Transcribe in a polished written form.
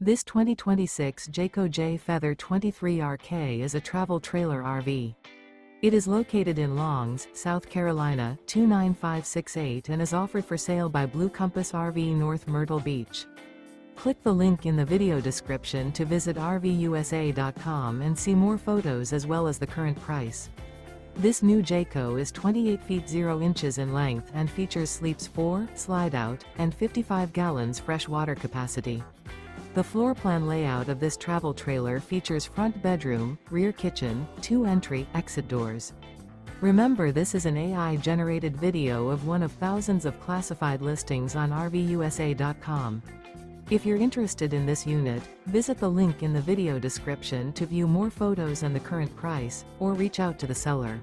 This 2026 Jayco Jay Feather 23RK is a travel trailer RV. It is located in Longs, South Carolina, 29568 and is offered for sale by Blue Compass RV North Myrtle Beach. Click the link in the video description to visit RVUSA.com and see more photos as well as the current price. This new Jayco is 28 feet 0 inches in length and features sleeps 4, slide-out, and 55 gallons fresh water capacity. The floor plan layout of this travel trailer features front bedroom, rear kitchen, 2 entry/exit doors. Remember, this is an AI-generated video of one of thousands of classified listings on RVUSA.com. If you're interested in this unit, visit the link in the video description to view more photos and the current price, or reach out to the seller.